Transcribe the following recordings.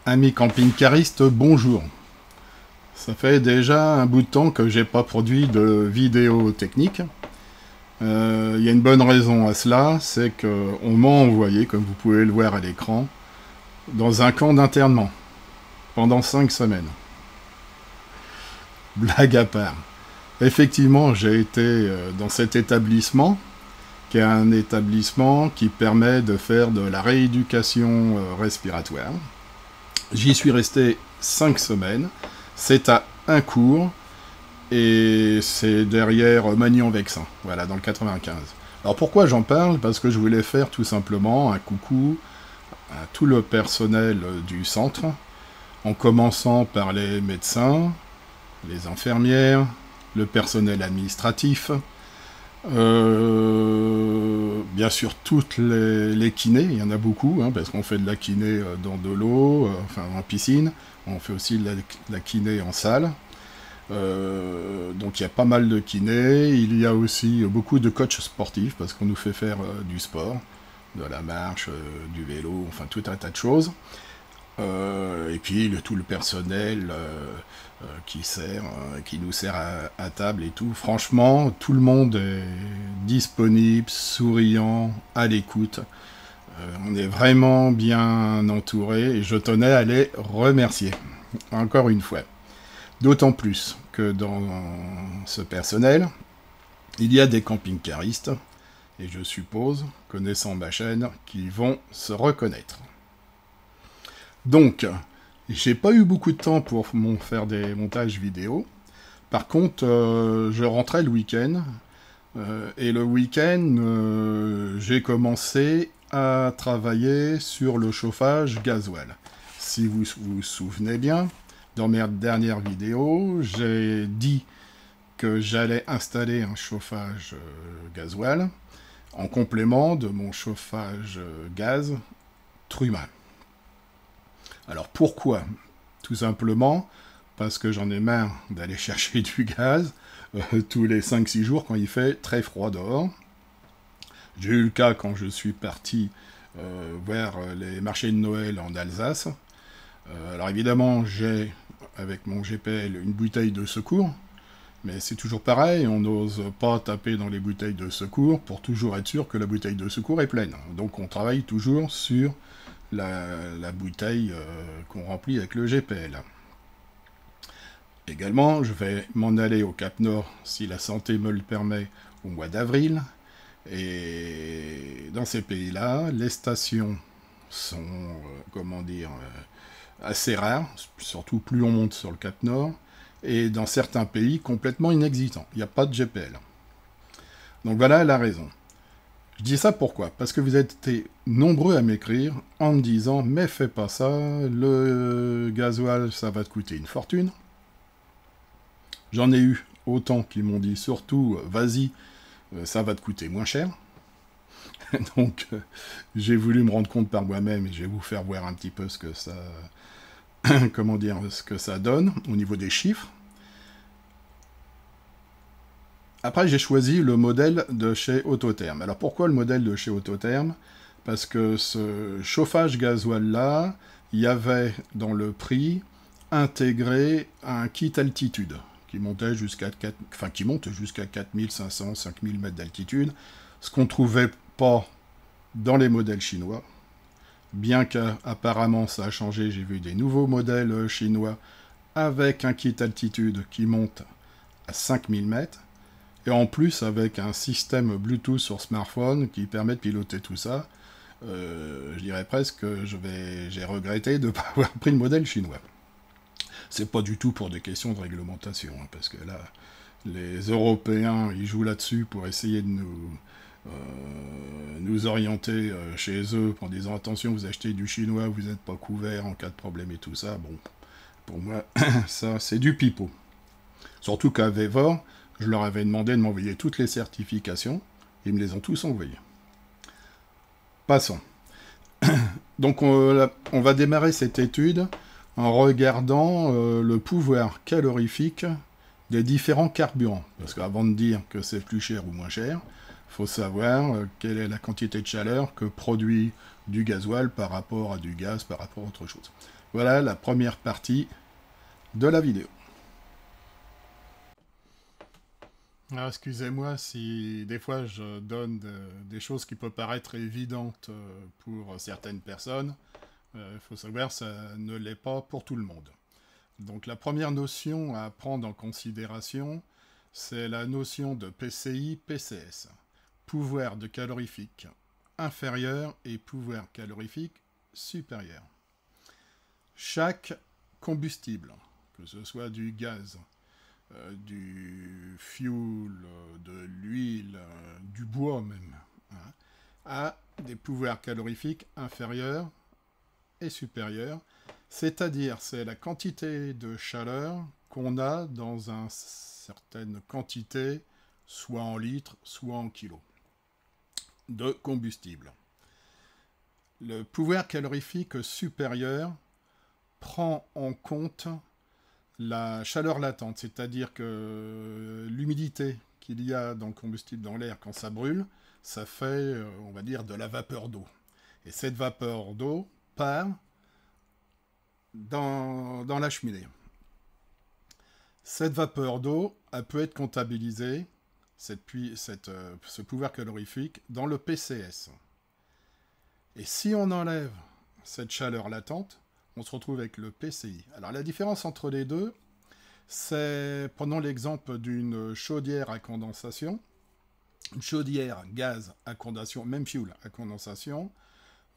Amis camping-caristes, bonjour. Ça fait déjà un bout de temps que j'ai pas produit de vidéo technique. Il y a une bonne raison à cela, c'est qu'on m'a envoyé, comme vous pouvez le voir à l'écran, dans un camp d'internement, pendant 5 semaines. Blague à part. Effectivement, j'ai été dans cet établissement, qui est un établissement qui permet de faire de la rééducation respiratoire. J'y suis resté 5 semaines. C'est à un cours et c'est derrière Magny-en-Vexin, voilà, dans le 95. Alors pourquoi j'en parle? Parce que je voulais faire tout simplement un coucou à tout le personnel du centre, en commençant par les médecins, les infirmières, le personnel administratif, bien sûr toutes les kinés, il y en a beaucoup, hein, parce qu'on fait de la kiné dans de l'eau, enfin en piscine, on fait aussi de la kiné en salle. Donc il y a pas mal de kinés, il y a aussi beaucoup de coachs sportifs, parce qu'on nous fait faire du sport, de la marche, du vélo, enfin tout un tas de choses. Et puis tout le personnel qui nous sert à table et tout. Franchement, tout le monde est disponible, souriant, à l'écoute. On est vraiment bien entouré et je tenais à les remercier, encore une fois. D'autant plus que dans ce personnel, il y a des camping-caristes, et je suppose, connaissant ma chaîne, qu'ils vont se reconnaître. Donc, j'ai pas eu beaucoup de temps pour faire des montages vidéo. Par contre, je rentrais le week-end. Et le week-end, j'ai commencé à travailler sur le chauffage gasoil. Si vous vous souvenez bien, dans mes dernières vidéos, j'ai dit que j'allais installer un chauffage gasoil en complément de mon chauffage gaz Truma. Alors pourquoi? Tout simplement parce que j'en ai marre d'aller chercher du gaz tous les 5-6 jours quand il fait très froid dehors. J'ai eu le cas quand je suis parti vers les marchés de Noël en Alsace. Alors évidemment, j'ai avec mon GPL une bouteille de secours, mais c'est toujours pareil, on n'ose pas taper dans les bouteilles de secours pour toujours être sûr que la bouteille de secours est pleine. Donc on travaille toujours sur la bouteille qu'on remplit avec le GPL. Également, je vais m'en aller au Cap Nord, si la santé me le permet, au mois d'avril. Et dans ces pays-là, les stations sont, assez rares, surtout plus on monte sur le Cap Nord, et dans certains pays, complètement inexistants. Il n'y a pas de GPL. Donc voilà la raison. Je dis ça pourquoi? Parce que vous êtes été nombreux à m'écrire en me disant « Mais fais pas ça, le gasoil, ça va te coûter une fortune. » J'en ai eu autant qui m'ont dit surtout « Vas-y, ça va te coûter moins cher. » Donc j'ai voulu me rendre compte par moi-même et je vais vous faire voir un petit peu ce que ça... ce que ça donne au niveau des chiffres. Après, j'ai choisi le modèle de chez Autotherm. Alors pourquoi le modèle de chez Autotherm? Parce que ce chauffage gasoil-là, il y avait dans le prix intégré un kit altitude qui montait jusqu'à 4500-5000 mètres d'altitude, ce qu'on ne trouvait pas dans les modèles chinois. Bien qu'apparemment ça a changé, j'ai vu des nouveaux modèles chinois avec un kit altitude qui monte à 5000 mètres. Et en plus, avec un système Bluetooth sur smartphone qui permet de piloter tout ça, je dirais presque que j'ai regretté de ne pas avoir pris le modèle chinois. C'est pas du tout pour des questions de réglementation, hein, parce que là, les Européens, ils jouent là-dessus pour essayer de nous orienter chez eux en disant « Attention, vous achetez du chinois, vous n'êtes pas couvert en cas de problème et tout ça. » Bon, pour moi, ça, c'est du pipeau. Surtout qu'à Vevor, je leur avais demandé de m'envoyer toutes les certifications, et ils me les ont tous envoyées. Passons. Donc on va démarrer cette étude en regardant le pouvoir calorifique des différents carburants. Parce qu'avant de dire que c'est plus cher ou moins cher, il faut savoir quelle est la quantité de chaleur que produit du gasoil par rapport à du gaz, par rapport à autre chose. Voilà la première partie de la vidéo. Alors, excusez-moi si des fois je donne des choses qui peuvent paraître évidentes pour certaines personnes. Il faut savoir que ça ne l'est pas pour tout le monde. Donc la première notion à prendre en considération, c'est la notion de PCI-PCS. Pouvoir de calorifique inférieur et pouvoir calorifique supérieur. Chaque combustible, que ce soit du gaz, du fuel, de l'huile, du bois même, hein, a des pouvoirs calorifiques inférieurs et supérieurs, c'est-à-dire c'est la quantité de chaleur qu'on a dans une certaine quantité, soit en litres, soit en kilos, de combustible. Le pouvoir calorifique supérieur prend en compte la chaleur latente, c'est-à-dire que l'humidité qu'il y a dans le combustible, dans l'air, quand ça brûle, ça fait, on va dire, de la vapeur d'eau. Et cette vapeur d'eau part dans la cheminée. Cette vapeur d'eau, elle peut être comptabilisée, ce pouvoir calorifique, dans le PCS. Et si on enlève cette chaleur latente, on se retrouve avec le PCI. Alors la différence entre les deux, c'est, prenons l'exemple d'une chaudière à condensation, une chaudière gaz à condensation, même fuel à condensation,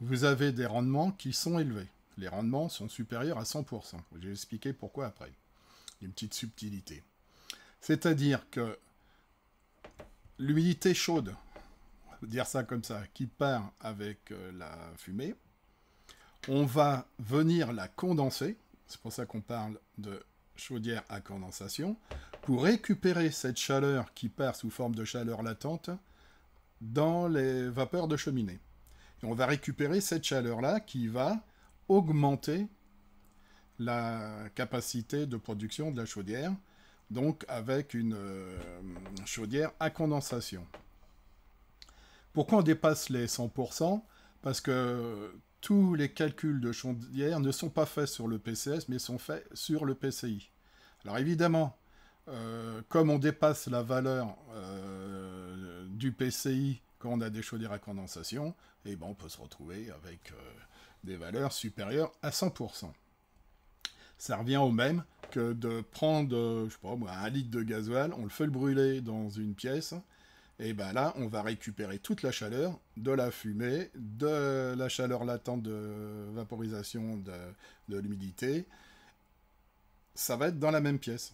vous avez des rendements qui sont élevés. Les rendements sont supérieurs à 100%. Je vais expliquer pourquoi après. Il y a une petite subtilité. C'est-à-dire que l'humidité chaude, on va dire ça comme ça, qui part avec la fumée, on va venir la condenser, c'est pour ça qu'on parle de chaudière à condensation, pour récupérer cette chaleur qui part sous forme de chaleur latente dans les vapeurs de cheminée. Et on va récupérer cette chaleur-là qui va augmenter la capacité de production de la chaudière, donc avec une chaudière à condensation. Pourquoi on dépasse les 100%? Parce que tous les calculs de chaudière ne sont pas faits sur le PCS, mais sont faits sur le PCI. Alors évidemment, comme on dépasse la valeur du PCI quand on a des chaudières à condensation, et ben on peut se retrouver avec des valeurs supérieures à 100%. Ça revient au même que de prendre, je sais pas moi, 1 litre de gasoil, on le fait brûler dans une pièce, et ben là, on va récupérer toute la chaleur de la fumée, de la chaleur latente de vaporisation de l'humidité. Ça va être dans la même pièce.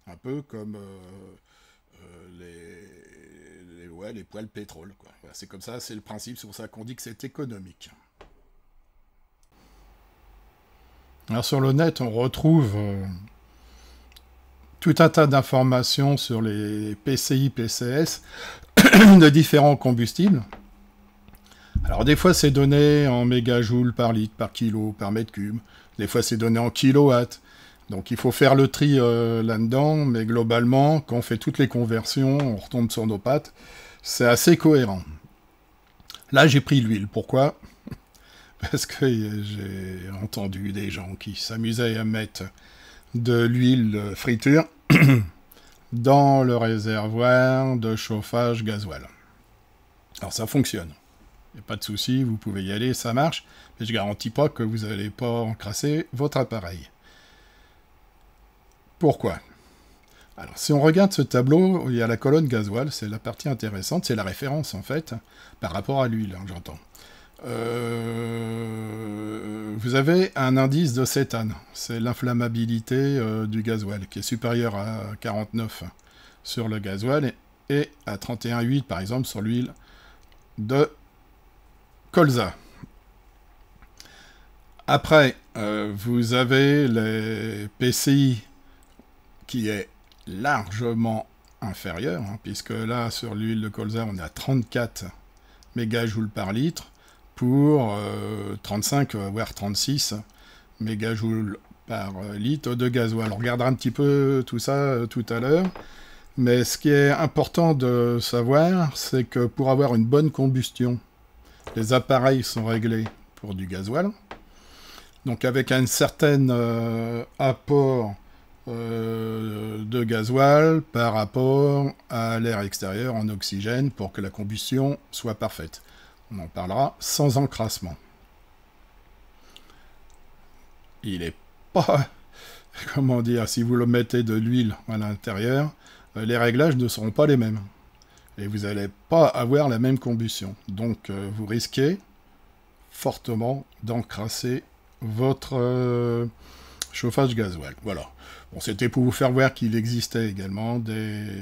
Un peu comme les poêles pétrole, quoi. Voilà, c'est comme ça, c'est le principe, c'est pour ça qu'on dit que c'est économique. Alors sur le net, on retrouve tout un tas d'informations sur les PCI, PCS de différents combustibles. Alors des fois c'est donné en mégajoules par litre, par kilo, par mètre cube. Des fois c'est donné en kilowatts. Donc il faut faire le tri là-dedans, mais globalement, quand on fait toutes les conversions, on retombe sur nos pattes. C'est assez cohérent. Là j'ai pris l'huile. Pourquoi ? Parce que j'ai entendu des gens qui s'amusaient à mettre de l'huile friture dans le réservoir de chauffage gasoil. Alors ça fonctionne. Il n'y a pas de souci, vous pouvez y aller, ça marche. Mais je ne garantis pas que vous n'allez pas encrasser votre appareil. Pourquoi ? Alors si on regarde ce tableau, il y a la colonne gasoil, c'est la partie intéressante, c'est la référence en fait, par rapport à l'huile, hein, j'entends. Vous avez un indice de cétane, c'est l'inflammabilité du gasoil, qui est supérieur à 49 sur le gasoil et à 31,8 par exemple sur l'huile de colza. Après, vous avez les PCI qui est largement inférieur, hein, puisque là sur l'huile de colza on est à 34 mégajoules par litre, pour 35 voire 36 mégajoules par litre de gasoil. On regardera un petit peu tout ça tout à l'heure, mais ce qui est important de savoir, c'est que pour avoir une bonne combustion, les appareils sont réglés pour du gasoil. Donc avec un certain apport de gasoil par rapport à l'air extérieur en oxygène pour que la combustion soit parfaite. On en parlera sans encrassement. Il est pas... Comment dire, si vous le mettez de l'huile à l'intérieur, les réglages ne seront pas les mêmes. Et vous n'allez pas avoir la même combustion. Donc vous risquez fortement d'encrasser votre chauffage gasoil. Voilà. Bon, c'était pour vous faire voir qu'il existait également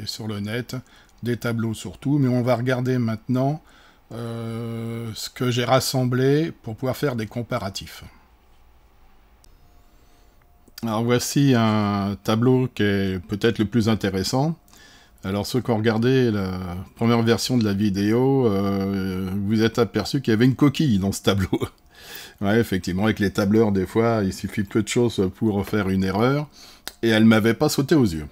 sur le net des tableaux sur tout, mais on va regarder maintenant ce que j'ai rassemblé pour pouvoir faire des comparatifs. Alors voici un tableau qui est peut-être le plus intéressant. Alors ceux qui ont regardé la première version de la vidéo, vous êtes aperçu qu'il y avait une coquille dans ce tableau. Ouais, effectivement, avec les tableurs, des fois, il suffit peu de choses pour faire une erreur, et elle m'avait pas sauté aux yeux.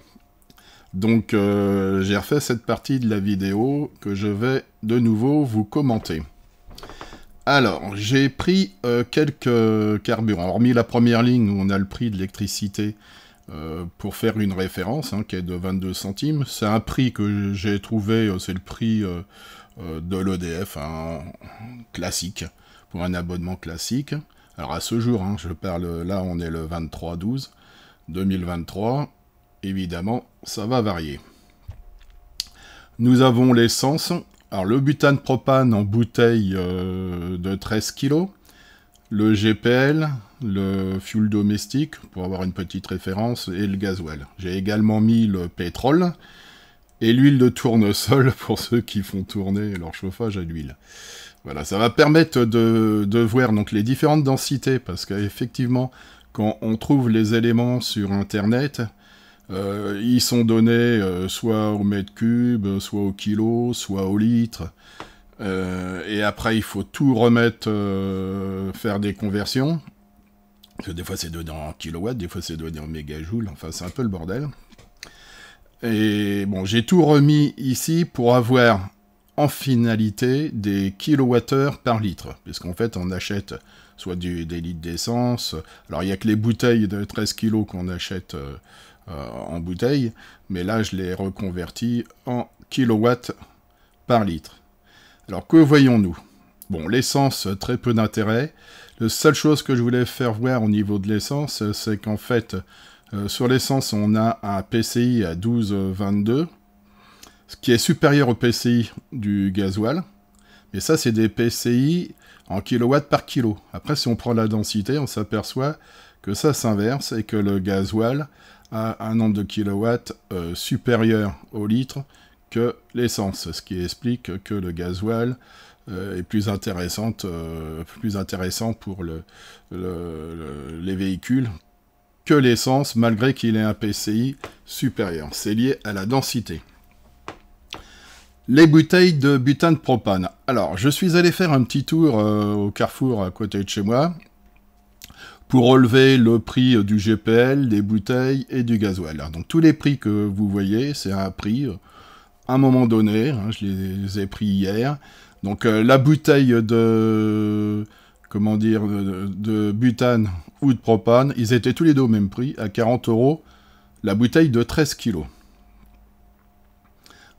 Donc j'ai refait cette partie de la vidéo que je vais de nouveau vous commenter. Alors, j'ai pris quelques carburants, hormis la première ligne où on a le prix de l'électricité pour faire une référence, hein, qui est de 22 centimes. C'est un prix que j'ai trouvé, c'est le prix de l'EDF, hein, classique, pour un abonnement classique. Alors à ce jour, hein, je parle, là on est le 23/12 2023, évidemment ça va varier. Nous avons l'essence. Alors le butane propane en bouteille de 13 kg, le GPL, le fuel domestique, pour avoir une petite référence, et le gasoil. J'ai également mis le pétrole et l'huile de tournesol pour ceux qui font tourner leur chauffage à l'huile. Voilà, ça va permettre de voir donc les différentes densités, parce qu'effectivement, quand on trouve les éléments sur Internet, ils sont donnés soit au mètre cube, soit au kilo, soit au litre. Et après, il faut tout remettre, faire des conversions. Parce que des fois, c'est donné en kilowatts, des fois, c'est donné en mégajoules. Enfin, c'est un peu le bordel. Et bon, j'ai tout remis ici pour avoir en finalité des kilowattheures par litre. Puisqu'en fait, on achète soit des litres d'essence. Alors, il n'y a que les bouteilles de 13 kg qu'on achète en bouteille, mais là je l'ai reconverti en kilowatts par litre. Alors que voyons-nous? Bon, l'essence, très peu d'intérêt. La seule chose que je voulais faire voir au niveau de l'essence, c'est qu'en fait, sur l'essence, on a un PCI à 12,22, ce qui est supérieur au PCI du gasoil. Mais ça, c'est des PCI en kilowatts par kilo. Après, si on prend la densité, on s'aperçoit que ça s'inverse et que le gasoil a un nombre de kilowatts supérieur au litre que l'essence, ce qui explique que le gasoil est plus intéressant pour les véhicules que l'essence, malgré qu'il ait un PCI supérieur. C'est lié à la densité. Les bouteilles de butane propane. Alors, je suis allé faire un petit tour au Carrefour à côté de chez moi, pour relever le prix du GPL, des bouteilles et du gasoil. Donc tous les prix que vous voyez, c'est un prix à un moment donné, hein, je les ai pris hier. Donc la bouteille de, comment dire, de butane ou de propane, ils étaient tous les deux au même prix, à 40 €, la bouteille de 13 kg.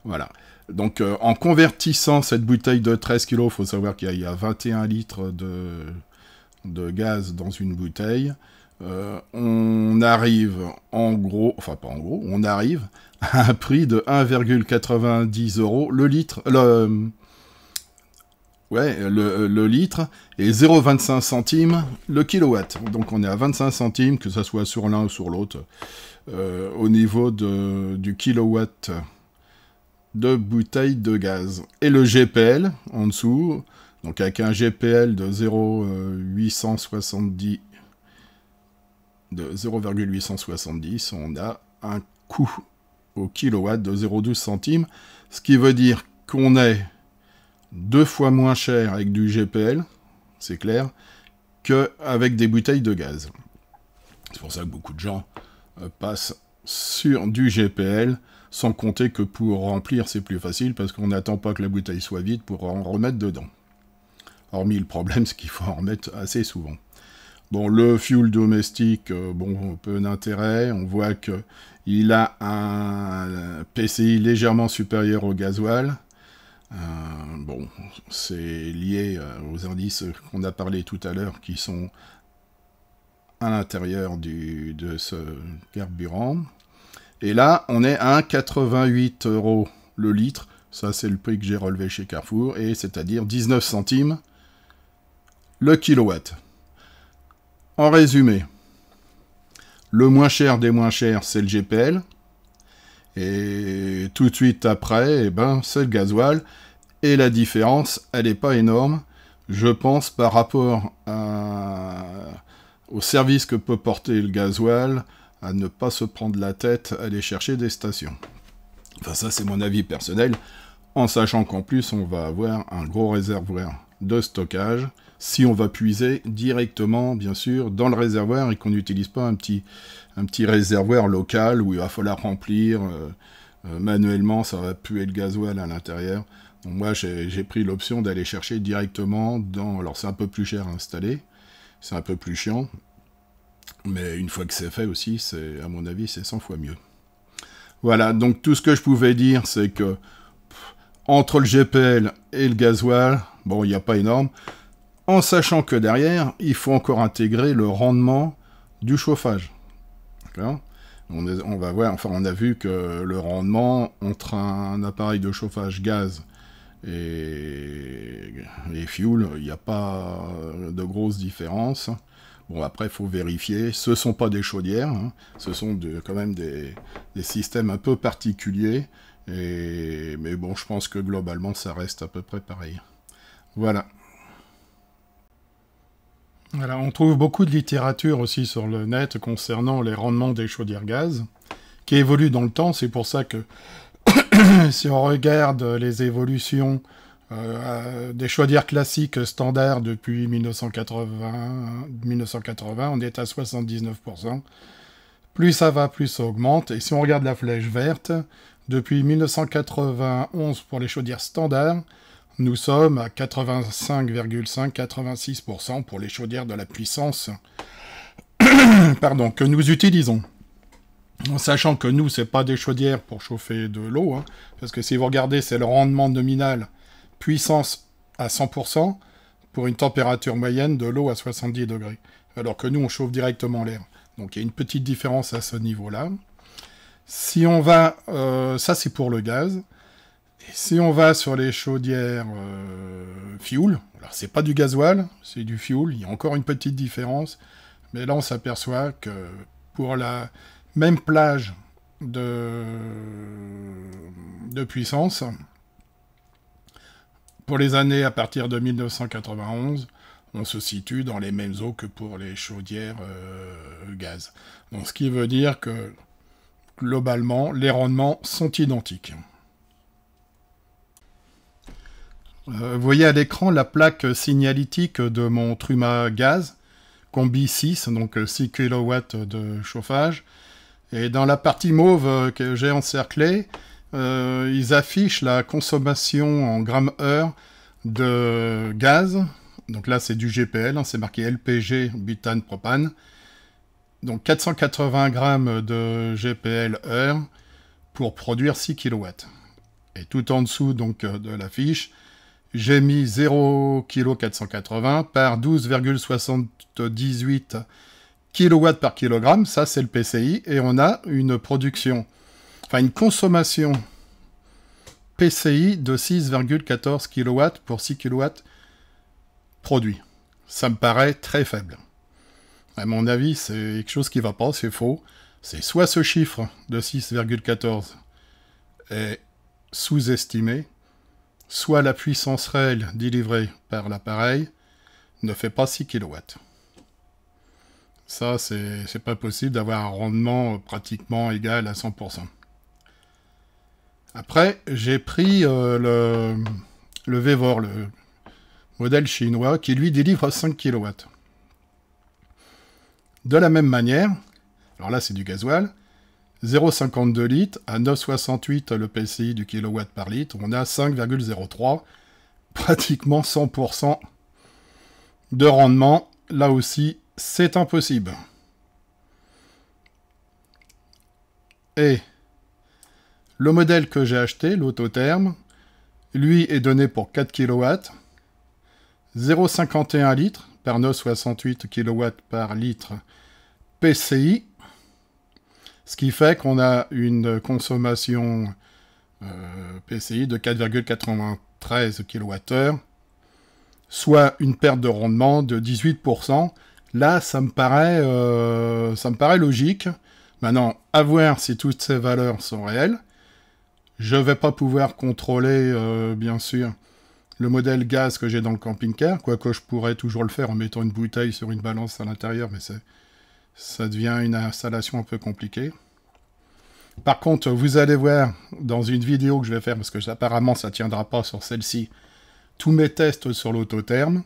Voilà. Donc en convertissant cette bouteille de 13 kg, il faut savoir qu'il y a 21 litres de gaz dans une bouteille, on arrive en gros, enfin pas en gros, on arrive à un prix de 1,90 € le litre, le litre, et 0,25 centimes le kilowatt. Donc on est à 25 centimes, que ce soit sur l'un ou sur l'autre, au niveau du kilowatt de bouteille de gaz. Et le GPL, en dessous, donc avec un GPL de 0,870, on a un coût au kilowatt de 0,12 centimes, ce qui veut dire qu'on est 2 fois moins cher avec du GPL, c'est clair, qu'avec des bouteilles de gaz. C'est pour ça que beaucoup de gens passent sur du GPL, sans compter que pour remplir c'est plus facile, parce qu'on n'attend pas que la bouteille soit vide pour en remettre dedans. Hormis le problème, c'est qu'il faut en remettre assez souvent. Bon, le fuel domestique, bon, peu d'intérêt. On voit que il a un PCI légèrement supérieur au gasoil. Bon, c'est lié aux indices qu'on a parlé tout à l'heure qui sont à l'intérieur de ce carburant. Et là, on est à 1,88 € le litre. Ça, c'est le prix que j'ai relevé chez Carrefour, et c'est-à-dire 19 centimes le kilowatt. En résumé, le moins cher des moins chers, c'est le GPL. Et tout de suite après, eh ben, c'est le gasoil. Et la différence, elle n'est pas énorme, je pense, par rapport au service que peut porter le gasoil, à ne pas se prendre la tête à aller chercher des stations. Enfin, ça, c'est mon avis personnel, en sachant qu'en plus, on va avoir un gros réservoir de stockage, si on va puiser directement, bien sûr, dans le réservoir, et qu'on n'utilise pas un petit réservoir local où il va falloir remplir manuellement, ça va puer le gasoil à l'intérieur. Donc moi, j'ai pris l'option d'aller chercher directement dans... Alors, c'est un peu plus cher à installer, c'est un peu plus chiant, mais une fois que c'est fait aussi, à mon avis, c'est 100 fois mieux. Voilà, donc tout ce que je pouvais dire, c'est que entre le GPL et le gasoil, bon, il n'y a pas énorme, en sachant que derrière, il faut encore intégrer le rendement du chauffage. D'accord ? On va voir, enfin, on a vu que le rendement entre un appareil de chauffage gaz et fuel, il n'y a pas de grosse différence. Bon, après, il faut vérifier. Ce ne sont pas des chaudières, hein. Ce sont quand même des systèmes un peu particuliers. Mais bon, je pense que globalement, ça reste à peu près pareil. Voilà. Voilà, on trouve beaucoup de littérature aussi sur le net concernant les rendements des chaudières gaz, qui évoluent dans le temps. C'est pour ça que si on regarde les évolutions des chaudières classiques standards depuis 1980, on est à 79%. Plus ça va, plus ça augmente. Et si on regarde la flèche verte, depuis 1991 pour les chaudières standards, nous sommes à 85,5-86% pour les chaudières de la puissance pardon, que nous utilisons. En sachant que nous, c'est pas des chaudières pour chauffer de l'eau, hein, parce que si vous regardez, c'est le rendement nominal puissance à 100% pour une température moyenne de l'eau à 70 degrés. Alors que nous, on chauffe directement l'air. Donc il y a une petite différence à ce niveau-là. Si on va... ça, c'est pour le gaz. Et si on va sur les chaudières fuel, alors c'est pas du gasoil, c'est du fuel, il y a encore une petite différence, mais là on s'aperçoit que pour la même plage de puissance, pour les années à partir de 1991, on se situe dans les mêmes eaux que pour les chaudières gaz. Donc ce qui veut dire que globalement, les rendements sont identiques. Vous voyez à l'écran la plaque signalétique de mon Truma Gaz, Combi 6, donc 6 kW de chauffage. Et dans la partie mauve que j'ai encerclée, ils affichent la consommation en grammes-heure de gaz. Donc là, c'est du GPL, hein, c'est marqué LPG, butane, propane. Donc 480 grammes de GPL heure pour produire 6 kW. Et tout en dessous donc, de l'affiche, j'ai mis 0 kg 480 par 12,78 kW par kilogramme, ça c'est le PCI, et on a une production, enfin une consommation PCI de 6,14 kW pour 6 kW produit. Ça me paraît très faible. À mon avis, c'est quelque chose qui ne va pas, c'est faux. C'est soit ce chiffre de 6,14 est sous-estimé, soit la puissance réelle délivrée par l'appareil ne fait pas 6 kW. Ça, c'est pas possible d'avoir un rendement pratiquement égal à 100%. Après, j'ai pris le Vevor, le modèle chinois, qui lui délivre 5 kW. De la même manière, alors là c'est du gasoil, 0,52 litres à 9,68 le PCI du kilowatt par litre, on a 5,03, pratiquement 100% de rendement, là aussi c'est impossible. Et le modèle que j'ai acheté, l'autotherme, lui est donné pour 4 kW, 0,51 litres, Pernod 68 kW par litre PCI, ce qui fait qu'on a une consommation PCI de 4,93 kWh, soit une perte de rendement de 18%. Là, ça me paraît logique. Maintenant, à voir si toutes ces valeurs sont réelles. Je ne vais pas pouvoir contrôler, bien sûr, le modèle gaz que j'ai dans le camping-car, quoique je pourrais toujours le faire en mettant une bouteille sur une balance à l'intérieur, mais ça devient une installation un peu compliquée. Par contre, vous allez voir dans une vidéo que je vais faire, parce que apparemment ça ne tiendra pas sur celle-ci, tous mes tests sur l'autotherme,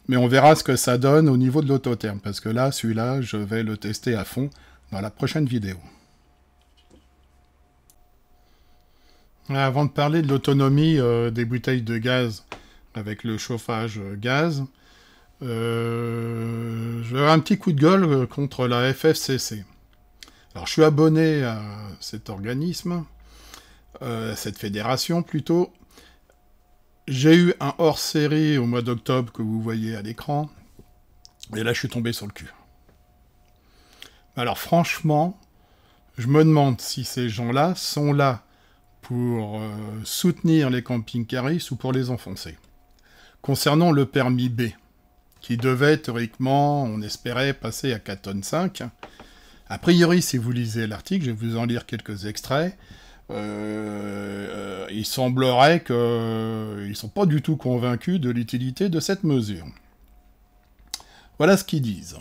mais on verra ce que ça donne au niveau de l'autotherme, parce que là, celui-là, je vais le tester à fond dans la prochaine vidéo. Avant de parler de l'autonomie des bouteilles de gaz avec le chauffage gaz, je vais avoir un petit coup de gueule contre la FFCC. Alors, je suis abonné à cet organisme, cette fédération plutôt. J'ai eu un hors-série au mois d'octobre que vous voyez à l'écran, et là, je suis tombé sur le cul. Alors, franchement, je me demande si ces gens-là sont là pour soutenir les camping-caristes ou pour les enfoncer. Concernant le permis B, qui devait théoriquement, on espérait, passer à 4,5 tonnes, a priori, si vous lisez l'article, je vais vous en lire quelques extraits, il semblerait qu'ils ne sont pas du tout convaincus de l'utilité de cette mesure. Voilà ce qu'ils disent.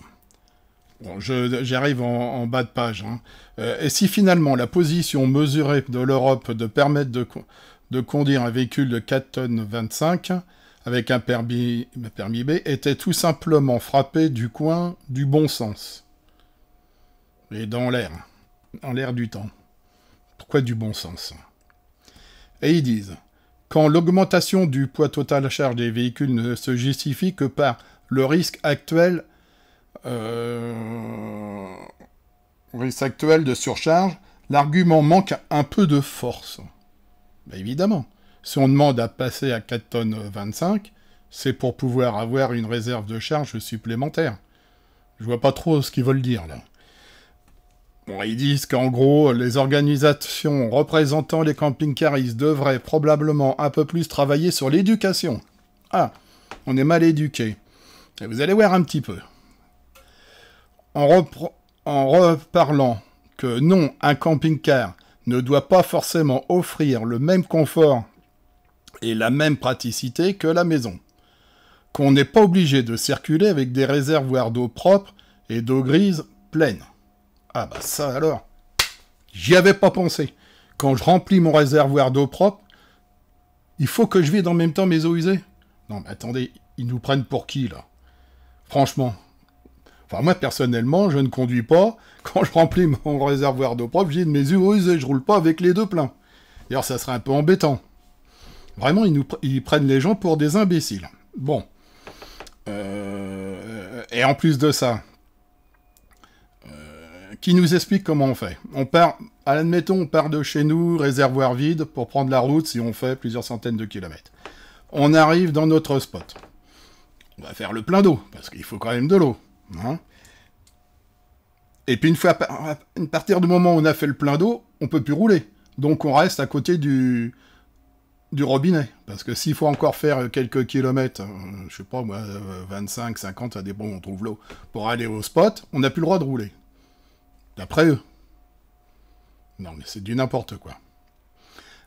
Bon, j'arrive en bas de page. Hein. Et si finalement la position mesurée de l'Europe de permettre de conduire un véhicule de 4,25 tonnes avec un permis B était tout simplement frappée du coin du bon sens. Et dans l'air du temps. Pourquoi du bon sens? Et ils disent, quand l'augmentation du poids total à charge des véhicules ne se justifie que par le risque actuel de surcharge, l'argument manque un peu de force. Ben évidemment, si on demande à passer à 4,25 tonnes, c'est pour pouvoir avoir une réserve de charge supplémentaire. Je vois pas trop ce qu'ils veulent dire, là. Bon, ils disent qu'en gros, les organisations représentant les camping-caristes devraient probablement un peu plus travailler sur l'éducation. Ah, on est mal éduqués. Et vous allez voir un petit peu. En reparlant que non, un camping-car ne doit pas forcément offrir le même confort et la même praticité que la maison. Qu'on n'est pas obligé de circuler avec des réservoirs d'eau propre et d'eau grise pleine. Ah bah ça alors, j'y avais pas pensé. Quand je remplis mon réservoir d'eau propre, il faut que je vide en même temps mes eaux usées. Non mais attendez, ils nous prennent pour qui là? Franchement. Enfin moi personnellement, je ne conduis pas. Quand je remplis mon réservoir d'eau propre, je vide mes eaux usées, je roule pas avec les deux pleins. D'ailleurs ça serait un peu embêtant. Vraiment, ils prennent les gens pour des imbéciles. Bon. Et en plus de ça, qui nous explique comment on fait. Admettons, on part de chez nous, réservoir vide, pour prendre la route si on fait plusieurs centaines de kilomètres. On arrive dans notre spot. On va faire le plein d'eau, parce qu'il faut quand même de l'eau. Hein. Et puis à partir du moment où on a fait le plein d'eau, on peut plus rouler. Donc on reste à côté du robinet. Parce que s'il faut encore faire quelques kilomètres, je sais pas moi, 25, 50, ça dépend où on trouve l'eau, pour aller au spot, on n'a plus le droit de rouler. D'après eux. Non, mais c'est du n'importe quoi.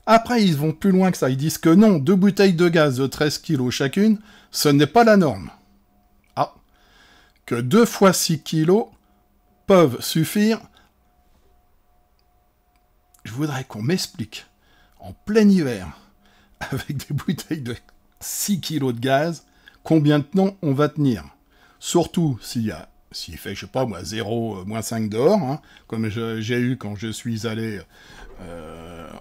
Après, ils vont plus loin que ça. Ils disent que non, 2 bouteilles de gaz de 13 kg chacune, ce n'est pas la norme. Ah. Que 2 fois 6 kg peuvent suffire. Je voudrais qu'on m'explique, en plein hiver, avec des bouteilles de 6 kg de gaz, combien de temps on va tenir. Surtout s'il fait, je sais pas moi, 0, -5 dehors, hein, comme j'ai eu quand je suis allé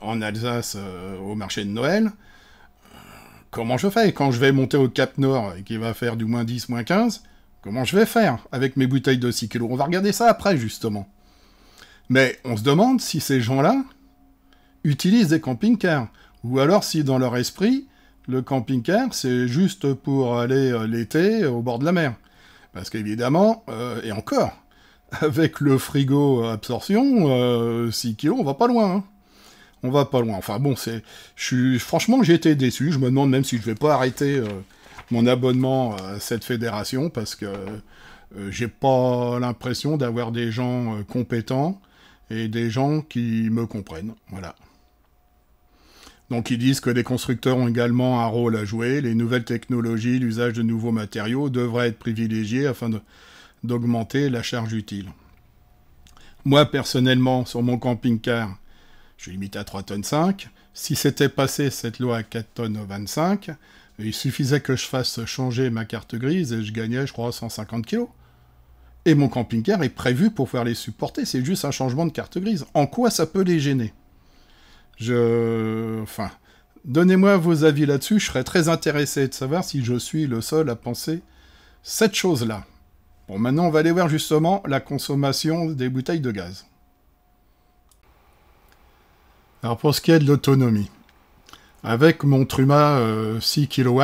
en Alsace au marché de Noël, comment je fais? Quand je vais monter au Cap Nord et qu'il va faire du -10, -15, Comment je vais faire avec mes bouteilles de 6 kilos? On va regarder ça après, justement. Mais on se demande si ces gens-là utilisent des camping-cars. Ou alors si, dans leur esprit, le camping-car, c'est juste pour aller l'été au bord de la mer. Parce qu'évidemment, et encore, avec le frigo absorption, 6 kilos, on va pas loin. Hein. On va pas loin. Enfin bon, franchement, j'ai été déçu. Je me demande même si je vais pas arrêter mon abonnement à cette fédération, parce que j'ai pas l'impression d'avoir des gens compétents et des gens qui me comprennent. Voilà. Donc ils disent que les constructeurs ont également un rôle à jouer. Les nouvelles technologies, l'usage de nouveaux matériaux devraient être privilégiés afin d'augmenter la charge utile. Moi, personnellement, sur mon camping-car, je suis limité à 3,5 tonnes. Si c'était passé cette loi à 4,25 tonnes, il suffisait que je fasse changer ma carte grise et je gagnais, je crois, 150 kilos. Et mon camping-car est prévu pour pouvoir les supporter. C'est juste un changement de carte grise. En quoi ça peut les gêner ? Enfin, donnez-moi vos avis là-dessus. Je serais très intéressé de savoir si je suis le seul à penser cette chose-là. Bon, maintenant, on va aller voir justement la consommation des bouteilles de gaz. Alors, pour ce qui est de l'autonomie, avec mon Truma 6 kW,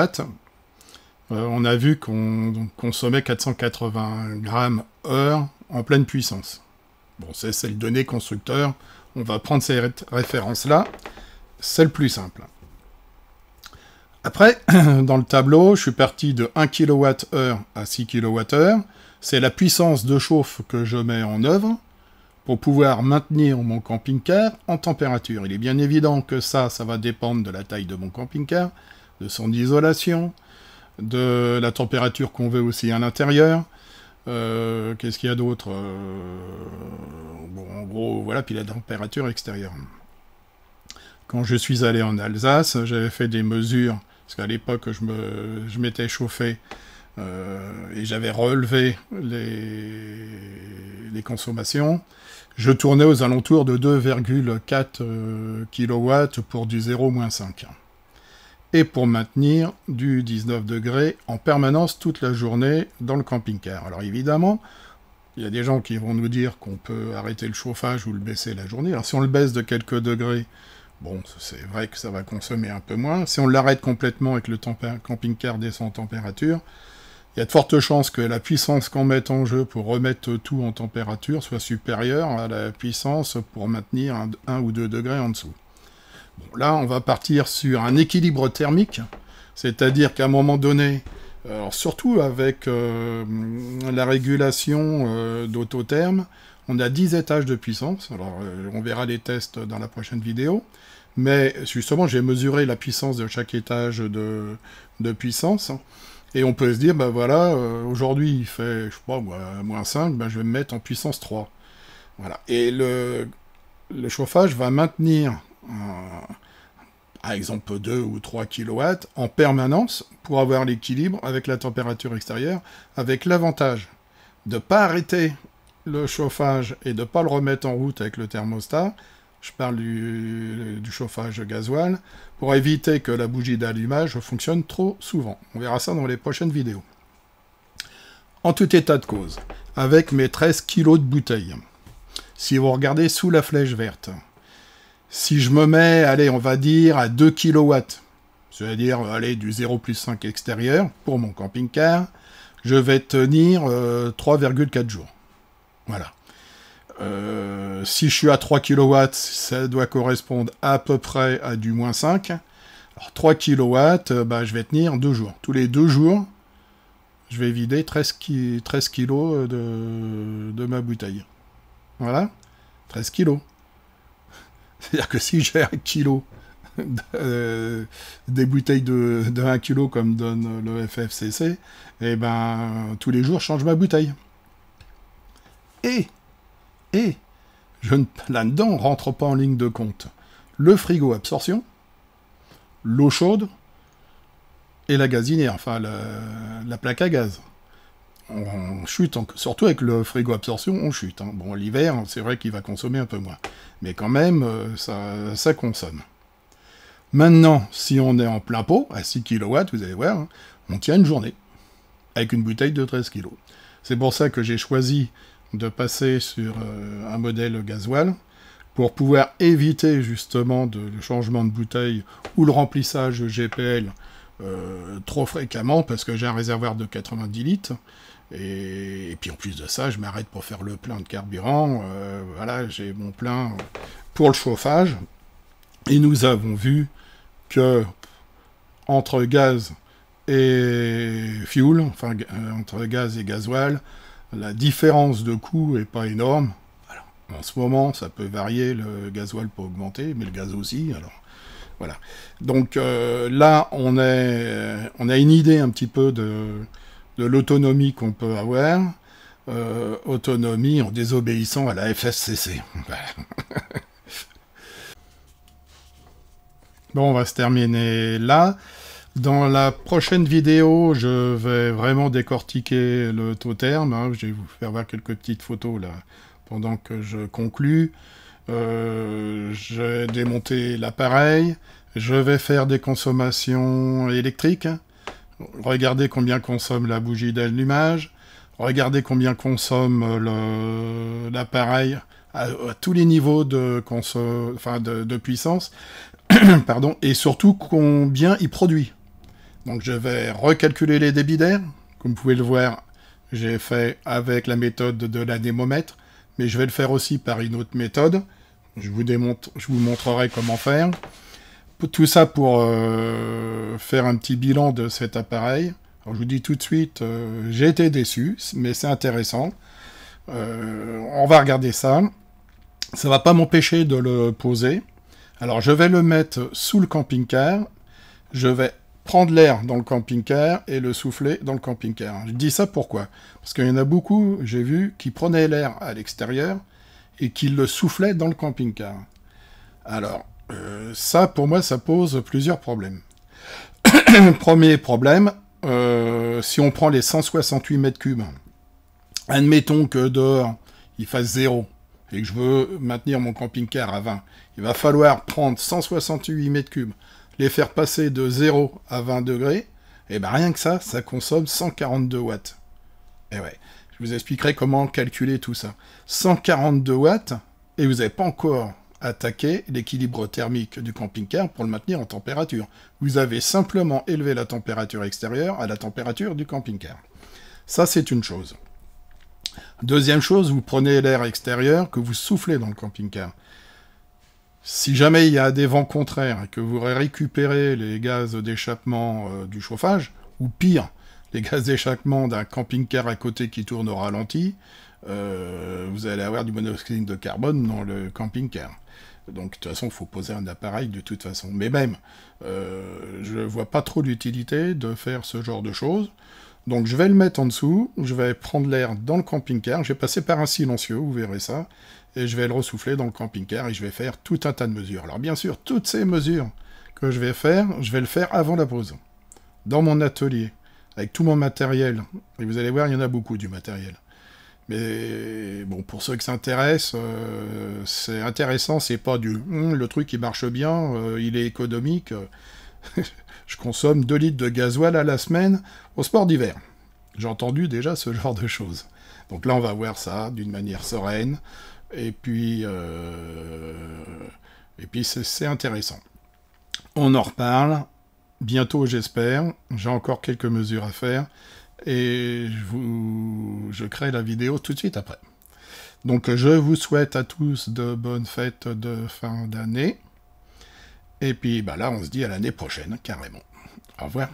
on a vu qu'on consommait 480 grammes heure en pleine puissance. Bon, c'est le donné constructeur. On va prendre ces références-là. C'est le plus simple. Après, dans le tableau, je suis parti de 1 kWh à 6 kWh. C'est la puissance de chauffe que je mets en œuvre pour pouvoir maintenir mon camping-car en température. Il est bien évident que ça va dépendre de la taille de mon camping-car, de son isolation, de la température qu'on veut aussi à l'intérieur. Qu'est-ce qu'il y a d'autre Bon, en gros, voilà, puis la température extérieure. Quand je suis allé en Alsace, j'avais fait des mesures, parce qu'à l'époque, je m'étais chauffé, et j'avais relevé les consommations. Je tournais aux alentours de 2,4 kW pour du 0-5. Et pour maintenir du 19 degrés en permanence toute la journée dans le camping-car. Alors évidemment, il y a des gens qui vont nous dire qu'on peut arrêter le chauffage ou le baisser la journée. Alors si on le baisse de quelques degrés, bon, c'est vrai que ça va consommer un peu moins. Si on l'arrête complètement et que le camping-car descend en température, il y a de fortes chances que la puissance qu'on mette en jeu pour remettre tout en température soit supérieure à la puissance pour maintenir 1 ou 2 degrés en dessous. Bon, là, on va partir sur un équilibre thermique, c'est-à-dire qu'à un moment donné, alors surtout avec la régulation d'autotherme, on a 10 étages de puissance. Alors, on verra les tests dans la prochaine vidéo. Mais justement, j'ai mesuré la puissance de chaque étage de puissance. Et on peut se dire, ben voilà, aujourd'hui il fait, je sais pas, moins 5, ben je vais me mettre en puissance 3. Voilà. Et le chauffage va maintenir, par exemple, 2 ou 3 kW en permanence pour avoir l'équilibre avec la température extérieure, avec l'avantage de ne pas arrêter le chauffage et de ne pas le remettre en route avec le thermostat. Je parle du chauffage gasoil, pour éviter que la bougie d'allumage fonctionne trop souvent. On verra ça dans les prochaines vidéos. En tout état de cause, avec mes 13 kg de bouteilles, si vous regardez sous la flèche verte, si je me mets, allez, on va dire à 2 kW, c'est-à-dire, allez, du 0+5 extérieur, pour mon camping-car, je vais tenir 3,4 jours. Voilà. Si je suis à 3 kW, ça doit correspondre à peu près à du moins 5. Alors 3 kW, bah, je vais tenir 2 jours. Tous les 2 jours, je vais vider 13 kg de ma bouteille. Voilà, 13 kg. C'est-à-dire que si j'ai 1 kg des bouteilles de 1 kg comme donne le FFCC, et ben tous les jours, je change ma bouteille. Et là-dedans, on ne rentre pas en ligne de compte le frigo absorption, l'eau chaude et la gazinière, enfin la plaque à gaz. On chute, surtout avec le frigo absorption, on chute. Hein. Bon, l'hiver, c'est vrai qu'il va consommer un peu moins. Mais quand même, ça consomme. Maintenant, si on est en plein pot, à 6 kW, vous allez voir, hein, on tient une journée. avec une bouteille de 13 kg. C'est pour ça que j'ai choisi de passer sur un modèle gasoil, pour pouvoir éviter justement le changement de bouteille ou le remplissage GPL trop fréquemment, parce que j'ai un réservoir de 90 litres, et puis en plus de ça, je m'arrête pour faire le plein de carburant, voilà, j'ai mon plein pour le chauffage, et nous avons vu que entre gaz et fuel, enfin entre gaz et gasoil, la différence de coût est pas énorme. Alors, en ce moment, ça peut varier, le gasoil peut augmenter, mais le gaz aussi, alors voilà. Donc là, on a une idée un petit peu de l'autonomie qu'on peut avoir, autonomie en désobéissant à la FSCC. Bon, on va se terminer là. Dans la prochaine vidéo, je vais vraiment décortiquer le taux terme. Hein. Je vais vous faire voir quelques petites photos là pendant que je conclue. J'ai démonté l'appareil. Je vais faire des consommations électriques. Regardez combien consomme la bougie d'allumage. Regardez combien consomme l'appareil à tous les niveaux de puissance. Pardon, et surtout combien il produit. Donc je vais recalculer les débits d'air. Comme vous pouvez le voir, j'ai fait avec la méthode de l'anémomètre, mais je vais le faire aussi par une autre méthode. Je vous montrerai comment faire. Tout ça pour faire un petit bilan de cet appareil. Alors je vous dis tout de suite, j'ai été déçu, mais c'est intéressant. On va regarder ça. Ça va pas m'empêcher de le poser. Alors je vais le mettre sous le camping-car. Je vais prendre l'air dans le camping-car et le souffler dans le camping-car. Je dis ça pourquoi? Parce qu'il y en a beaucoup, j'ai vu, qui prenaient l'air à l'extérieur et qui le soufflaient dans le camping-car. Alors, ça, pour moi, ça pose plusieurs problèmes. Premier problème, si on prend les 168 mètres cubes, admettons que dehors, il fasse 0, et que je veux maintenir mon camping-car à 20, il va falloir prendre 168 mètres cubes, les faire passer de 0 à 20 degrés, et bien rien que ça consomme 142 watts. Et ouais, je vous expliquerai comment calculer tout ça. 142 watts, et vous n'avez pas encore attaqué l'équilibre thermique du camping-car pour le maintenir en température. Vous avez simplement élevé la température extérieure à la température du camping-car. Ça, c'est une chose. Deuxième chose, vous prenez l'air extérieur que vous soufflez dans le camping-car. Si jamais il y a des vents contraires et que vous récupérez les gaz d'échappement du chauffage, ou pire, les gaz d'échappement d'un camping-car à côté qui tourne au ralenti, vous allez avoir du monoxyde de carbone dans le camping-car. Donc de toute façon, il faut poser un appareil de toute façon. Mais même, je ne vois pas trop l'utilité de faire ce genre de choses. Donc je vais le mettre en dessous, je vais prendre l'air dans le camping-car, je vais passer par un silencieux, vous verrez ça, et je vais le ressouffler dans le camping-car, et je vais faire tout un tas de mesures. Alors bien sûr, toutes ces mesures que je vais le faire avant la pause, dans mon atelier, avec tout mon matériel. Et vous allez voir, il y en a beaucoup du matériel. Mais bon, pour ceux qui s'intéressent, c'est intéressant, c'est pas du le truc il marche bien, il est économique. Je consomme 2 litres de gasoil à la semaine au sport d'hiver. J'ai entendu déjà ce genre de choses. Donc là, on va voir ça d'une manière sereine. Et puis c'est intéressant. On en reparle. Bientôt, j'espère. J'ai encore quelques mesures à faire. Et je crée la vidéo tout de suite après. Donc je vous souhaite à tous de bonnes fêtes de fin d'année. Et puis là, on se dit à l'année prochaine, carrément. Au revoir.